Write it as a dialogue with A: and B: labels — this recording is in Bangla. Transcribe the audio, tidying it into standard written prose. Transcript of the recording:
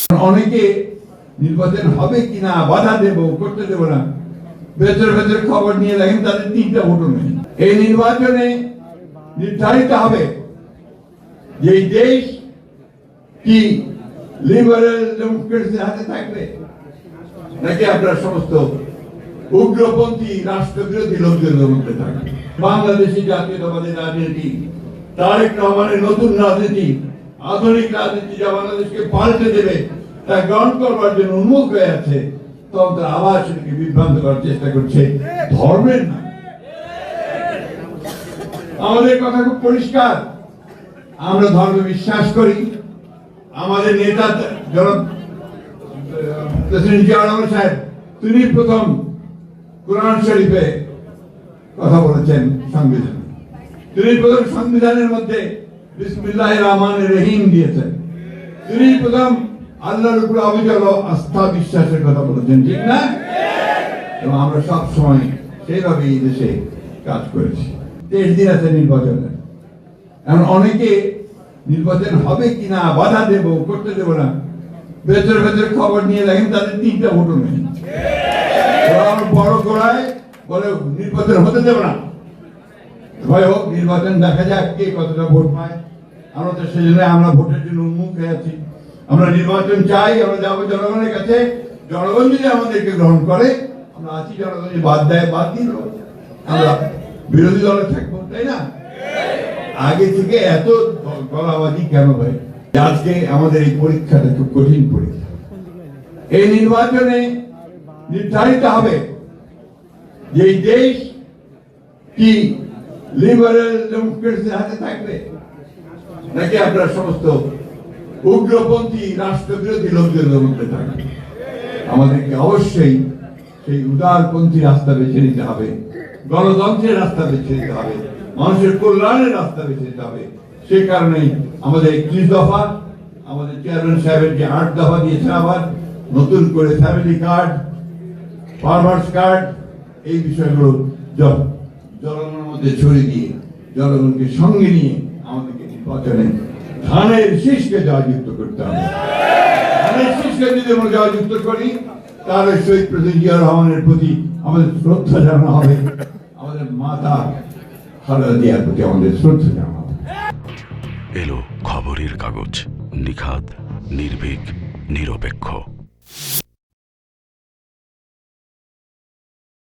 A: অনেকে নির্বাচন হবে কিনা বাধা দেব করতে দেব না, ভেতরে ভেতরে খবর নিয়ে দেখেন তাদের 3টা ভোটও নেই। এই নির্বাচনে নির্ধারিত হবে যে এই দেশ কি লিবারেল ডেমোক্রেসির হাতে থাকবে নাকি আপনার সমস্ত উগ্রপন্থী রাষ্ট্রবিরোধী লোকজনের মধ্যে থাকবে। বাংলাদেশি জাতীয়তাবাদী রাজনীতি, তারেক রহমানের নতুন রাজনীতি, আধুনিক রাজনীতি যা বাংলাদেশকে পাল্টে দেবে তা গ্রহণ করবার জন্য উন্মুখ হয়ে আছে, তখন তারা আবার সেটাকে বিভ্রান্ত করার চেষ্টা করছে ধর্মের নামে। আমাদের কথা খুব পরিষ্কার, আমরা ধর্মে বিশ্বাস করি। আমাদের নেতা প্রেসিডেন্ট জিয়া রহমান সাহেব তিনি প্রথম কোরআন শরীফে কথা বলেছেন সংবিধান, তিনি প্রথম সংবিধানের মধ্যে বিসমিল্লাহির রহমানির রহিম দিয়েছেন, তিনি প্রথম আল্লাহর উপর অবিচল আস্থা বিশ্বাসের কথা বলেছেন, ঠিক না? এবং আমরা সব সময় সেইভাবে এই দেশে কাজ করেছি। 23 দিন আছে নির্বাচনের। এখন অনেকে নির্বাচন হবে কিনা বাধা দেব করতে দেব না, ভেতরে ভেতরে খবর নিয়ে দেখেন তাদের 3টা ভোটও নেই। বড় গোড়ায় বলে নির্বাচন হতে দেব না, ভয় হোক নির্বাচন, দেখা যাক কে কতটা ভোট পায়। আমরা তো সেজন্য আমরা ভোটের জন্য উন্মুখ হয়ে আছি। আমরা নির্বাচন চাই, আমরা যাবো জনগণের কাছে। জনগণ যদি আমাদেরকে গ্রহণ করে আমরা আছি, জনগণ যদি বাদ দেয় বাদ দিল, আমরা বিরোধী দলে থাকবো, তাই না? আগে থেকে এত গলাবাজি কেন হয়? আজকে আমাদের এই পরীক্ষাটা খুব কঠিন পরীক্ষা। এই নির্বাচনে নির্ধারিত হবে যে এই দেশ কি লিবারেল ডেমোক্রেসির হাতে থাকবে নাকি আপনার সমস্ত উগ্রপন্থী রাষ্ট্রবিরোধী লোকজনের মধ্যে থাকবে। আমাদেরকে অবশ্যই সেই উদারপন্থী রাস্তা বেছে নিতে হবে, গণতন্ত্রের রাস্তা বেছে নিতে হবে, মানুষের কল্যাণের রাস্তা বেছে নিতে হবে। সেই কারণেই আমাদের 31 দফা, আমাদের চেয়ারম্যান সাহেবের যে 8 দফা দিয়েছেন, আবার নতুন করে ফ্যামিলি কার্ড, ফার্মার্স কার্ড, এই বিষয়গুলো জনগণের মধ্যে ছড়িয়ে দিয়ে জনগণকে সঙ্গে নিয়ে আমাদেরকে নির্বাচনে ধানের শীষকে জয়যুক্ত করতে হবে। ধানের শীষকে যদি আমরা জয়যুক্ত করি তাহলে শহীদ প্রেসিডেন্ট জিয়া রহমানের প্রতি আমাদের শ্রদ্ধা জানানো হবে, আমাদের মাতা খালেদা জিয়ার প্রতি আমাদের শ্রদ্ধা জানানো হবে।
B: এলো খবরের কাগজ, নিখাদ, নির্ভীক, নিরপেক্ষ।